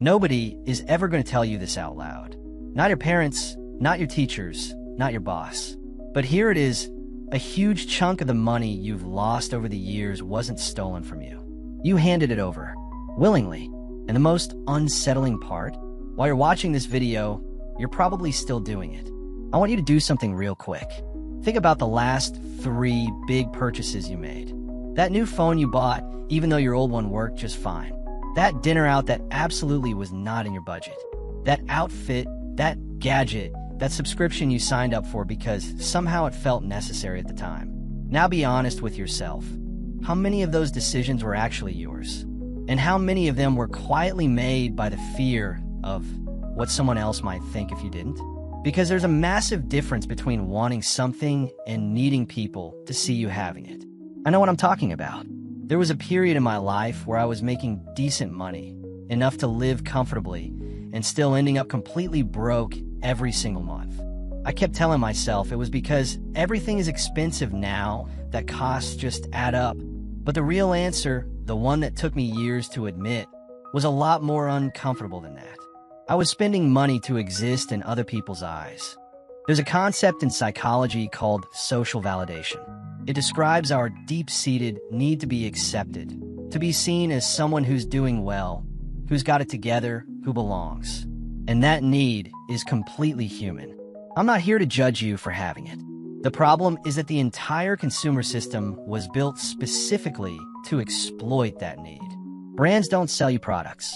Nobody is ever going to tell you this out loud. Not your parents, not your teachers, not your boss. But here it is, a huge chunk of the money you've lost over the years wasn't stolen from you. You handed it over, willingly. And the most unsettling part, while you're watching this video, you're probably still doing it. I want you to do something real quick. Think about the last 3 big purchases you made. That new phone you bought, even though your old one worked just fine. That dinner out that absolutely was not in your budget. That outfit, that gadget, that subscription you signed up for because somehow it felt necessary at the time. Now be honest with yourself. How many of those decisions were actually yours? And how many of them were quietly made by the fear of what someone else might think if you didn't? Because there's a massive difference between wanting something and needing people to see you having it. I know what I'm talking about. There was a period in my life where I was making decent money, enough to live comfortably, and still ending up completely broke every single month. I kept telling myself it was because everything is expensive now that costs just add up. But the real answer, the one that took me years to admit, was a lot more uncomfortable than that. I was spending money to exist in other people's eyes. There's a concept in psychology called social validation. It describes our deep-seated need to be accepted, to be seen as someone who's doing well, who's got it together, who belongs. And that need is completely human. I'm not here to judge you for having it. The problem is that the entire consumer system was built specifically to exploit that need. Brands don't sell you products.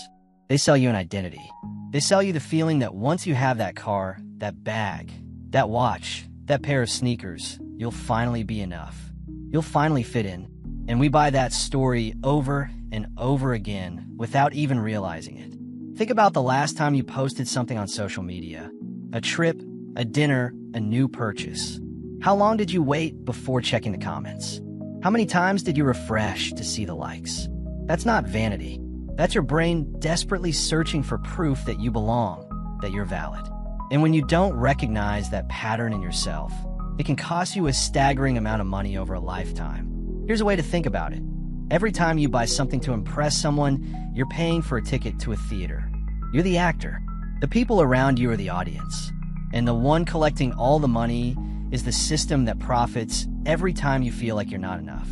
They sell you an identity. They sell you the feeling that once you have that car, that bag, that watch, that pair of sneakers, you'll finally be enough. You'll finally fit in. And we buy that story over and over again without even realizing it. Think about the last time you posted something on social media. A trip, a dinner, a new purchase. How long did you wait before checking the comments? How many times did you refresh to see the likes? That's not vanity. That's your brain desperately searching for proof that you belong, that you're valid. And when you don't recognize that pattern in yourself, it can cost you a staggering amount of money over a lifetime. Here's a way to think about it. Every time you buy something to impress someone, you're paying for a ticket to a theater. You're the actor. The people around you are the audience. And the one collecting all the money is the system that profits every time you feel like you're not enough.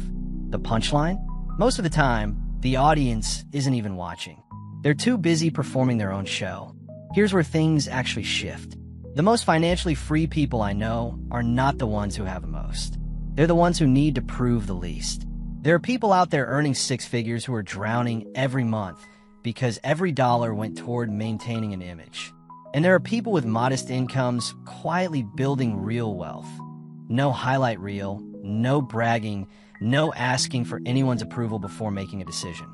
The punchline? Most of the time, the audience isn't even watching. They're too busy performing their own show. Here's where things actually shift. The most financially free people I know are not the ones who have the most. They're the ones who need to prove the least. There are people out there earning 6 figures who are drowning every month because every dollar went toward maintaining an image. And there are people with modest incomes quietly building real wealth. No highlight reel, no bragging, no asking for anyone's approval before making a decision.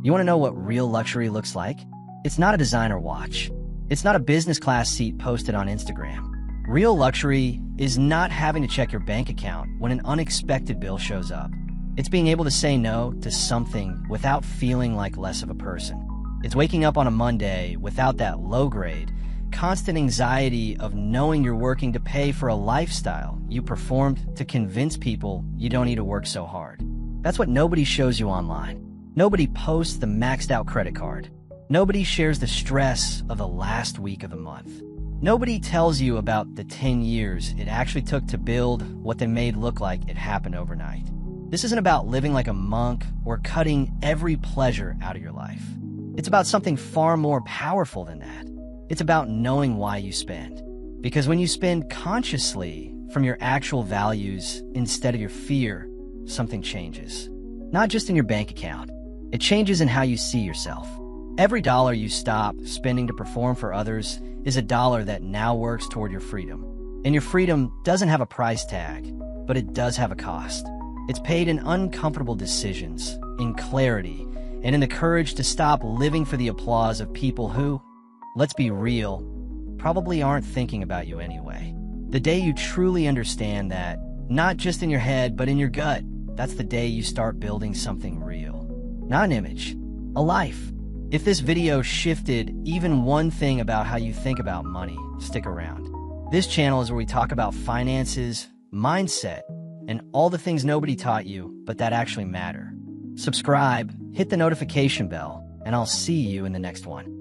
You want to know what real luxury looks like? It's not a designer watch. It's not a business class seat posted on Instagram. Real luxury is not having to check your bank account when an unexpected bill shows up. It's being able to say no to something without feeling like less of a person. It's waking up on a Monday without that low grade, constant anxiety of knowing you're working to pay for a lifestyle you performed to convince people you don't need to work so hard. That's what nobody shows you online. Nobody posts the maxed out credit card. Nobody shares the stress of the last week of the month. Nobody tells you about the 10 years it actually took to build what they made look like it happened overnight. This isn't about living like a monk or cutting every pleasure out of your life. It's about something far more powerful than that. It's about knowing why you spend. Because when you spend consciously from your actual values instead of your fear, something changes. Not just in your bank account. It changes in how you see yourself. Every dollar you stop spending to perform for others is a dollar that now works toward your freedom. And your freedom doesn't have a price tag, but it does have a cost. It's paid in uncomfortable decisions, in clarity, and in the courage to stop living for the applause of people who, let's be real, probably aren't thinking about you anyway. The day you truly understand that, not just in your head, but in your gut, that's the day you start building something real. Not an image, a life. If this video shifted even one thing about how you think about money, stick around. This channel is where we talk about finances, mindset, and all the things nobody taught you, but that actually matter. Subscribe, hit the notification bell, and I'll see you in the next one.